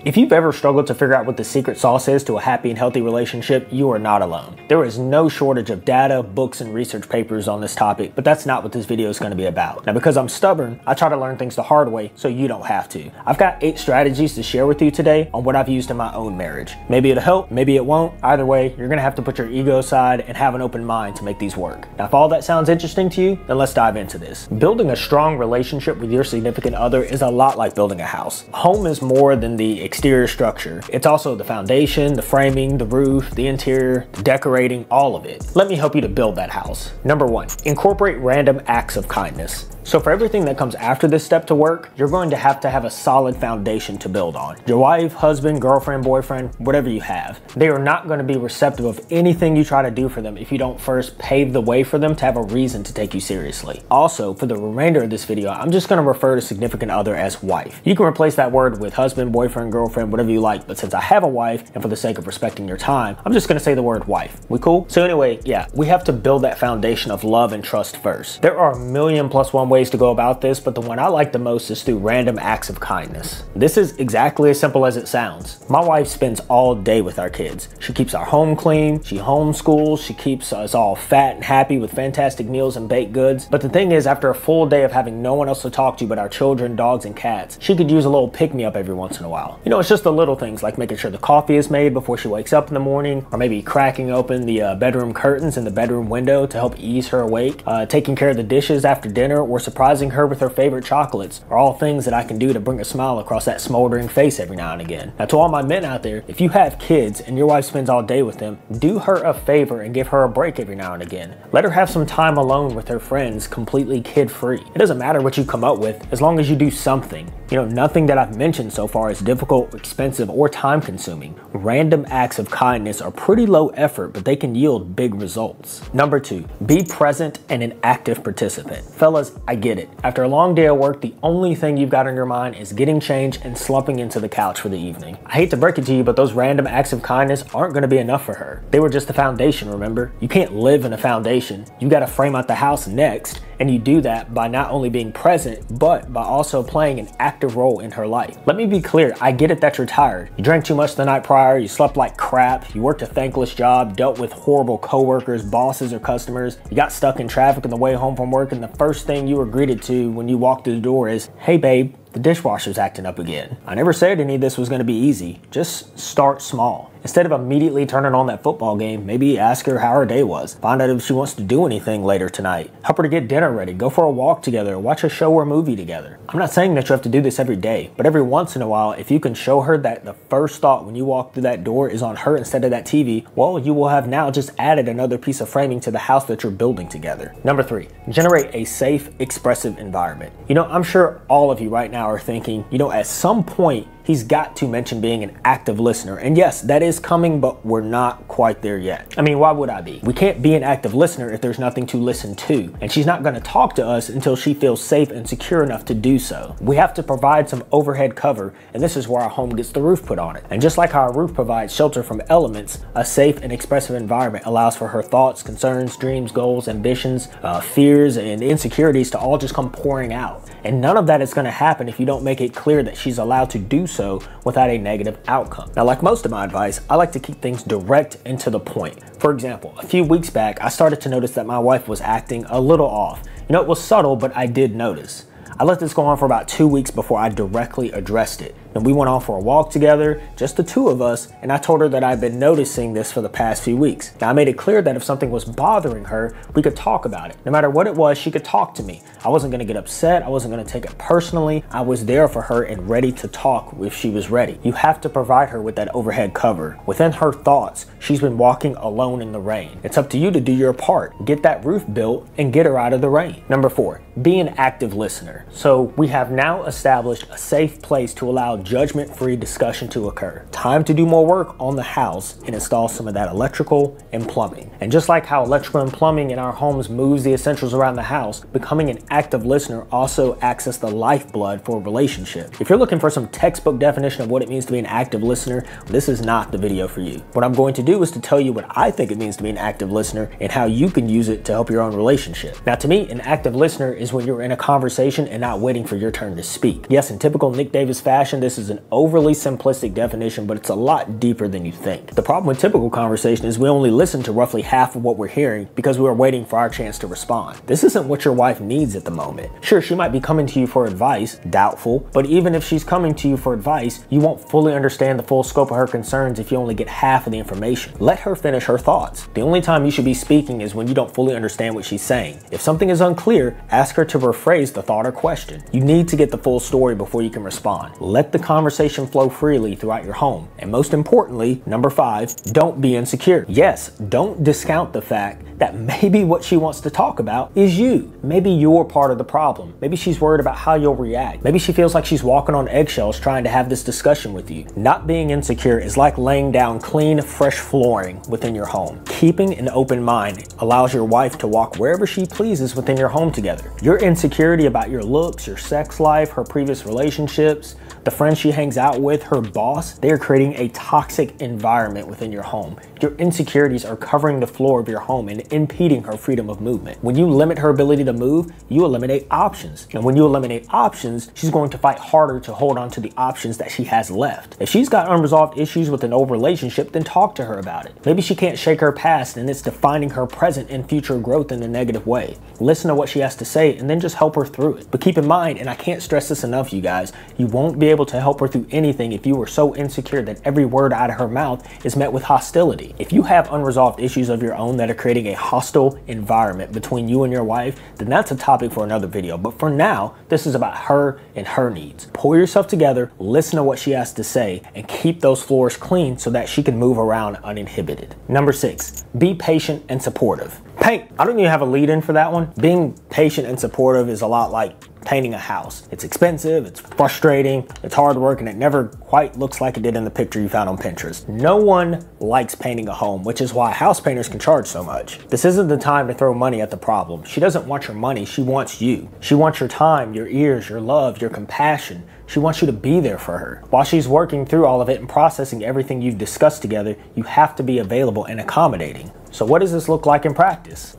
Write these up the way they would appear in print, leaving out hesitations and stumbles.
If you've ever struggled to figure out what the secret sauce is to a happy and healthy relationship, you are not alone. There is no shortage of data, books, and research papers on this topic, but that's not what this video is going to be about. Now, because I'm stubborn, I try to learn things the hard way so you don't have to. I've got 8 strategies to share with you today on what I've used in my own marriage. Maybe it'll help, maybe it won't. Either way, you're going to have to put your ego aside and have an open mind to make these work. Now, if all that sounds interesting to you, then let's dive into this. Building a strong relationship with your significant other is a lot like building a house. A home is more than the exterior structure. It's also the foundation, the framing, the roof, the interior, the decorating, all of it. Let me help you to build that house. Number 1, incorporate random acts of kindness. So for everything that comes after this step to work, you're going to have a solid foundation to build on. Your wife, husband, girlfriend, boyfriend, whatever you have, they are not going to be receptive of anything you try to do for them if you don't first pave the way for them to have a reason to take you seriously. Also, for the remainder of this video, I'm just going to refer to significant other as wife. You can replace that word with husband, boyfriend, girlfriend, whatever you like, but since I have a wife, and for the sake of respecting your time, I'm just going to say the word wife. We cool? So anyway, yeah, we have to build that foundation of love and trust first. There are a million plus one ways to go about this, but the one I like the most is through random acts of kindness. This is exactly as simple as it sounds. My wife spends all day with our kids. She keeps our home clean, she homeschools, she keeps us all fat and happy with fantastic meals and baked goods. But the thing is, after a full day of having no one else to talk to but our children, dogs, and cats, she could use a little pick-me-up every once in a while. You know, it's just the little things like making sure the coffee is made before she wakes up in the morning, or maybe cracking open the bedroom curtains in the bedroom window to help ease her awake, taking care of the dishes after dinner, or surprising her with her favorite chocolates, are all things that I can do to bring a smile across that smoldering face every now and again. Now, to all my men out there, if you have kids and your wife spends all day with them, do her a favor and give her a break every now and again. Let her have some time alone with her friends, completely kid-free. It doesn't matter what you come up with, as long as you do something. You know, nothing that I've mentioned so far is difficult, expensive, or time-consuming. Random acts of kindness are pretty low effort, but they can yield big results. Number 2, be present and an active participant. Fellas, I get it. After a long day of work, the only thing you've got on your mind is getting changed and slumping into the couch for the evening. I hate to break it to you, but those random acts of kindness aren't going to be enough for her. They were just the foundation, remember? You can't live in a foundation. You got to frame out the house next. And you do that by not only being present, but by also playing an active role in her life. Let me be clear, I get it that you're tired. You drank too much the night prior, you slept like crap, you worked a thankless job, dealt with horrible coworkers, bosses, or customers, you got stuck in traffic on the way home from work, and the first thing you were greeted to when you walked through the door is, "Hey babe, the dishwasher's acting up again." I never said any of this was going to be easy. Just start small. Instead of immediately turning on that football game, maybe ask her how her day was. Find out if she wants to do anything later tonight. Help her to get dinner ready. Go for a walk together. Or watch a show or movie together. I'm not saying that you have to do this every day, but every once in a while, if you can show her that the first thought when you walk through that door is on her instead of that TV, well, you will have now just added another piece of framing to the house that you're building together. Number 3, generate a safe, expressive environment. You know, I'm sure all of you right now are thinking, you know, at some point, he's got to mention being an active listener. And yes, that is coming, but we're not quite there yet. I mean, why would I be? We can't be an active listener if there's nothing to listen to. And she's not gonna talk to us until she feels safe and secure enough to do so. We have to provide some overhead cover, and this is where our home gets the roof put on it. And just like how our roof provides shelter from elements, a safe and expressive environment allows for her thoughts, concerns, dreams, goals, ambitions, fears, and insecurities to all just come pouring out. And none of that is gonna happen if you don't make it clear that she's allowed to do so without a negative outcome. Now, like most of my advice, I like to keep things direct and to the point. For example, a few weeks back, I started to notice that my wife was acting a little off. You know, it was subtle, but I did notice. I let this go on for about 2 weeks before I directly addressed it. And we went off for a walk together, just the two of us, and I told her that I've been noticing this for the past few weeks. Now, I made it clear that if something was bothering her, we could talk about it. No matter what it was, she could talk to me. I wasn't gonna get upset, I wasn't gonna take it personally. I was there for her and ready to talk if she was ready. You have to provide her with that overhead cover. Within her thoughts, she's been walking alone in the rain. It's up to you to do your part. Get that roof built and get her out of the rain. Number 4, be an active listener. So we have now established a safe place to allow judgment-free discussion to occur. Time to do more work on the house and install some of that electrical and plumbing. And just like how electrical and plumbing in our homes moves the essentials around the house, becoming an active listener also acts as the lifeblood for a relationship. If you're looking for some textbook definition of what it means to be an active listener, this is not the video for you. What I'm going to do is to tell you what I think it means to be an active listener and how you can use it to help your own relationship. Now, to me, an active listener is when you're in a conversation and not waiting for your turn to speak. Yes, in typical Nick Davis fashion, this is an overly simplistic definition, but it's a lot deeper than you think. The problem with typical conversation is we only listen to roughly half of what we're hearing because we are waiting for our chance to respond. This isn't what your wife needs at the moment. Sure, she might be coming to you for advice, doubtful, but even if she's coming to you for advice, you won't fully understand the full scope of her concerns if you only get half of the information. Let her finish her thoughts. The only time you should be speaking is when you don't fully understand what she's saying. If something is unclear, ask her to rephrase the thought or question. You need to get the full story before you can respond. Let the conversation flow freely throughout your home. And most importantly, number 5, don't be insecure. Yes, don't discount the fact that maybe what she wants to talk about is you. Maybe you're part of the problem. Maybe she's worried about how you'll react. Maybe she feels like she's walking on eggshells trying to have this discussion with you. Not being insecure is like laying down clean, fresh flooring within your home. Keeping an open mind allows your wife to walk wherever she pleases within your home together. Your insecurity about your looks, your sex life, her previous relationships, the friends she hangs out with, her boss, they are creating a toxic environment within your home. Your insecurities are covering the floor of your home and impeding her freedom of movement. When you limit her ability to move, you eliminate options. And when you eliminate options, she's going to fight harder to hold on to the options that she has left. If she's got unresolved issues with an old relationship, then talk to her about it. Maybe she can't shake her past and it's defining her present and future growth in a negative way. Listen to what she has to say and then just help her through it. But keep in mind, and I can't stress this enough, you guys, you won't be able to help her through anything if you are so insecure that every word out of her mouth is met with hostility. If you have unresolved issues of your own that are creating a hostile environment between you and your wife, then that's a topic for another video. But for now, this is about her and her needs. Pull yourself together, listen to what she has to say, and keep those floors clean so that she can move around uninhibited. Number 6, be patient and supportive. Paint. I don't even have a lead in for that one. Being patient and supportive is a lot like painting a house. It's expensive, it's frustrating, it's hard work, and it never quite looks like it did in the picture you found on Pinterest. No one likes painting a home, which is why house painters can charge so much. This isn't the time to throw money at the problem. She doesn't want your money, she wants you. She wants your time, your ears, your love, your compassion. She wants you to be there for her. While she's working through all of it and processing everything you've discussed together, you have to be available and accommodating. So what does this look like in practice?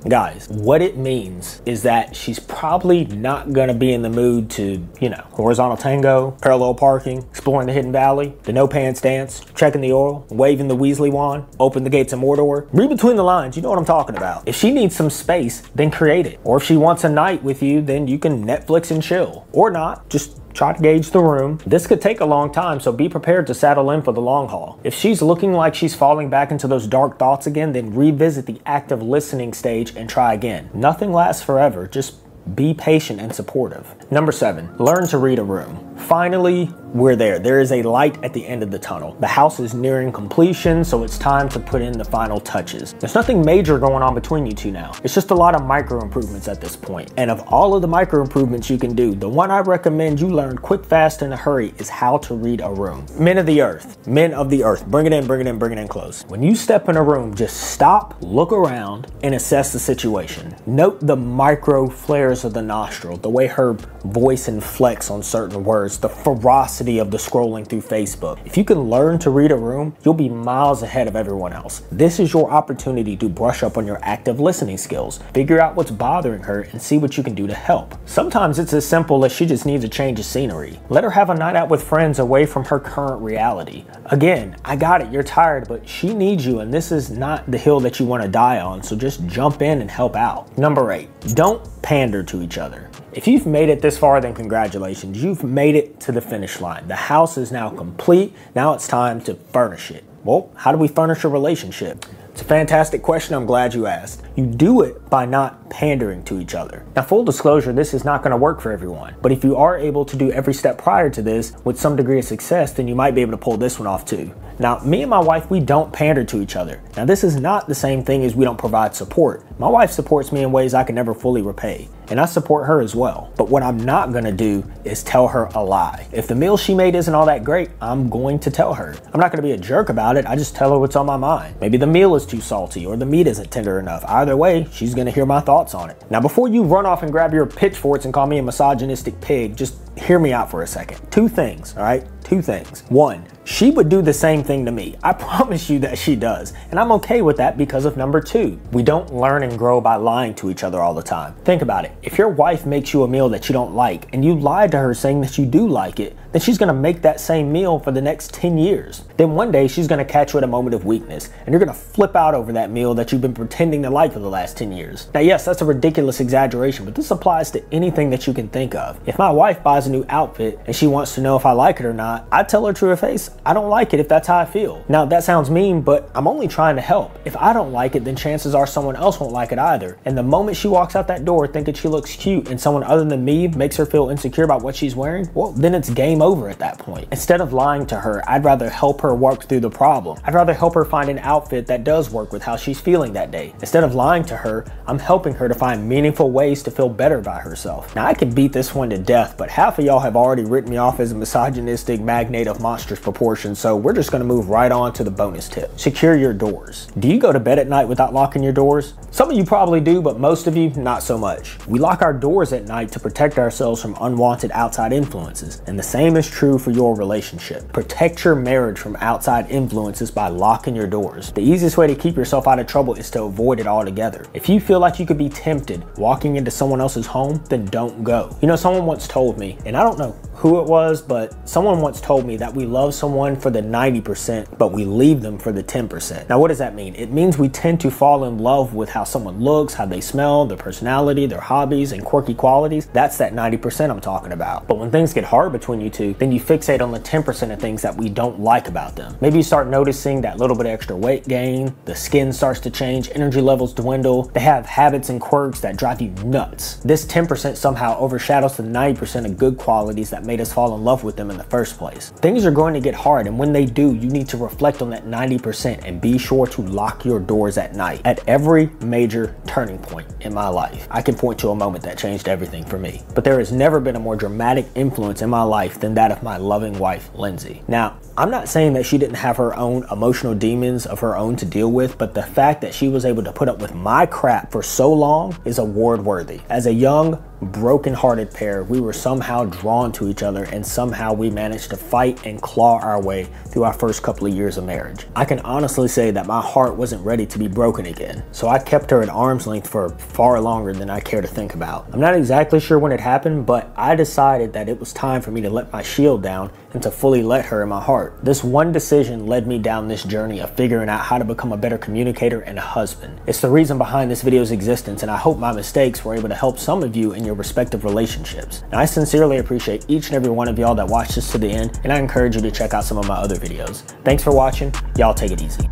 Guys, what it means is that she's probably not gonna be in the mood to, horizontal tango, parallel parking, exploring the hidden valley, the no pants dance, checking the oil, waving the Weasley wand, open the gates of Mordor. Read between the lines, you know what I'm talking about. If she needs some space, then create it. Or if she wants a night with you, then you can Netflix and chill. Or not, just try to gauge the room. This could take a long time, so be prepared to saddle in for the long haul. If she's looking like she's falling back into those dark thoughts again, then revisit the active listening stage and try again. Nothing lasts forever, just be patient and supportive. Number 7, learn to read a room. Finally, we're there. There is a light at the end of the tunnel. The house is nearing completion, so it's time to put in the final touches. There's nothing major going on between you two now. It's just a lot of micro improvements at this point. And of all of the micro improvements you can do, the one I recommend you learn quick, fast, in a hurry is how to read a room. Men of the earth, bring it in, bring it in, bring it in close. When you step in a room, just stop, look around, and assess the situation. Note the micro flares of the nostril, the way her voice inflects on certain words, the ferocity of the scrolling through Facebook. If you can learn to read a room, you'll be miles ahead of everyone else. This is your opportunity to brush up on your active listening skills, figure out what's bothering her, and see what you can do to help. Sometimes it's as simple as she just needs a change of scenery. Let her have a night out with friends away from her current reality. Again, I got it, you're tired, but she needs you, and this is not the hill that you want to die on, so just jump in and help out. Number 8, don't pander to each other. If you've made it this far, then congratulations. You've made it to the finish line. The house is now complete. Now it's time to furnish it. Well, how do we furnish a relationship? It's a fantastic question. I'm glad you asked. You do it by not pandering to each other. Now, full disclosure, this is not going to work for everyone. But if you are able to do every step prior to this with some degree of success, then you might be able to pull this one off too. Now, me and my wife, we don't pander to each other. Now, this is not the same thing as we don't provide support. My wife supports me in ways I can never fully repay, and I support her as well. But what I'm not gonna do is tell her a lie. If the meal she made isn't all that great, I'm going to tell her. I'm not gonna be a jerk about it, I just tell her what's on my mind. Maybe the meal is too salty or the meat isn't tender enough. Either way, she's gonna hear my thoughts on it. Now, before you run off and grab your pitchforks and call me a misogynistic pig, just hear me out for a second. 2 things, all right? 2 things. 1, She would do the same thing to me. I promise you that she does. And I'm okay with that because of number 2. We don't learn and grow by lying to each other all the time. Think about it. If your wife makes you a meal that you don't like and you lied to her saying that you do like it, then she's gonna make that same meal for the next 10 years. Then one day she's gonna catch you at a moment of weakness and you're gonna flip out over that meal that you've been pretending to like for the last 10 years. Now yes, that's a ridiculous exaggeration, but this applies to anything that you can think of. If my wife buys a new outfit and she wants to know if I like it or not, I tell her to her face, I don't like it if that's how I feel. Now that sounds mean, but I'm only trying to help. If I don't like it, then chances are someone else won't like it either. And the moment she walks out that door thinking she looks cute and someone other than me makes her feel insecure about what she's wearing, well, then it's game over at that point. Instead of lying to her, I'd rather help her work through the problem. I'd rather help her find an outfit that does work with how she's feeling that day. Instead of lying to her, I'm helping her to find meaningful ways to feel better by herself. Now I can beat this one to death, but half of y'all have already written me off as a misogynistic magnate of monstrous proportions, so we're just gonna move right on to the bonus tip. Secure your doors. Do you go to bed at night without locking your doors? Some of you probably do, but most of you, not so much. We lock our doors at night to protect ourselves from unwanted outside influences, and the same is true for your relationship. Protect your marriage from outside influences by locking your doors. The easiest way to keep yourself out of trouble is to avoid it altogether. If you feel like you could be tempted walking into someone else's home, then don't go. You know, someone once told me, and I don't know who it was, but someone once told me that we love someone for the 90%, but we leave them for the 10%. Now, what does that mean? It means we tend to fall in love with how someone looks, how they smell, their personality, their hobbies, and quirky qualities. That's that 90% I'm talking about. But when things get hard between you two, then you fixate on the 10% of things that we don't like about them. Maybe you start noticing that little bit of extra weight gain, the skin starts to change, energy levels dwindle, they have habits and quirks that drive you nuts. This 10% somehow overshadows the 90% of good qualities that made us fall in love with them in the first place. Things are going to get hard, and when they do, you need to reflect on that 90% and be sure to lock your doors at night. At every major turning point in my life, I can point to a moment that changed everything for me. But there has never been a more dramatic influence in my life than that of my loving wife, Lindsay. Now, I'm not saying that she didn't have her own emotional demons of her own to deal with, but the fact that she was able to put up with my crap for so long is award worthy. As a young, broken-hearted pair, we were somehow drawn to each other, and somehow we managed to fight and claw our way through our first couple of years of marriage. I can honestly say that my heart wasn't ready to be broken again, so I kept her at arm's length for far longer than I care to think about. I'm not exactly sure when it happened, but I decided that it was time for me to let my shield down and to fully let her in my heart. This one decision led me down this journey of figuring out how to become a better communicator and a husband. It's the reason behind this video's existence, and I hope my mistakes were able to help some of you in your respective relationships. And I sincerely appreciate each and every one of y'all that watched this to the end, and I encourage you to check out some of my other videos. Thanks for watching. Y'all take it easy.